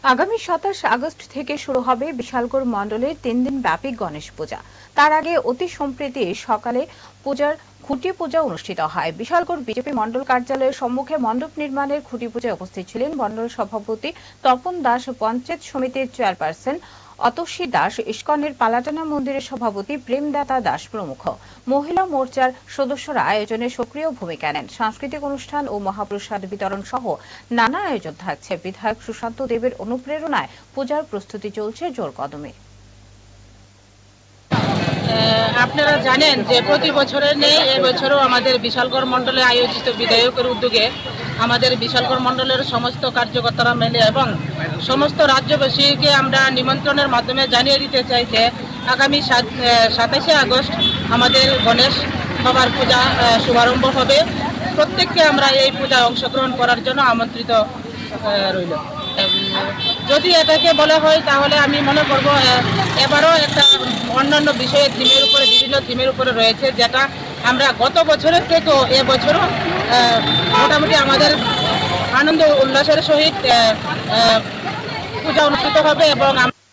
আগামী ২৭ আগস্ট থেকে শুরু হবে বিশালগড় মণ্ডলের ৩ দিন ব্যাপী গণেশ পূজা। তার আগে অতি সম্প্রতি সকালে পূজার খুঁটি পূজা অনুষ্ঠিত হয়। বিশালগড় বিজেপি মণ্ডল কার্যালয়ের সম্মুখে মণ্ডপ নির্মাণের খুঁটি পূজায় উপস্থিত ছিলেন মণ্ডল সভাপতি তপন দাস, পঞ্চায়েত সমিতির চেয়ারপারসন অতসী দাস, ইস্কনের পালাটানা মন্দিরের সভাপতি প্রেমদাতা দাস প্রমুখ। মহিলা মোর্চার সদস্যরা আয়োজনে সক্রিয় ভূমিকা নেন। সাংস্কৃতিক অনুষ্ঠান ও মহাপ্রসাদ বিতরণ সহ নানা আয়োজন থাকছে। বিধায়ক সুশান্ত দেবের অনুপ্রেরণায় পূজার প্রস্তুতি চলছে জোর কদমে। আপনারা জানেন যে প্রতি বছরের নেই এবছরও আমাদের বিশালগড় মণ্ডলে আয়োজিত বিধায়কের উদ্যোগে আমাদের বিশালগড় মণ্ডলের সমস্ত কার্যকর্তারা মিলে এবং সমস্ত রাজ্যবাসীকে আমরা নিমন্ত্রণের মাধ্যমে জানিয়ে দিতে চাই যে আগামী ২৭শে আগস্ট আমাদের গণেশ বাবার পূজা শুভারম্ভ হবে। প্রত্যেককে আমরা এই পূজায় অংশগ্রহণ করার জন্য আমন্ত্রিত রইল। যদি এটাকে বলা হয় তাহলে আমি মনে করব এবারও একটা অন্যান্য বিষয়ের বিভিন্ন থিমের উপরে রয়েছে, যেটা আমরা গত বছরের থেকেও এবছরও মোটামুটি আমাদের আনন্দ উল্লাসের সহিত পূজা অনুষ্ঠিত হবে এবং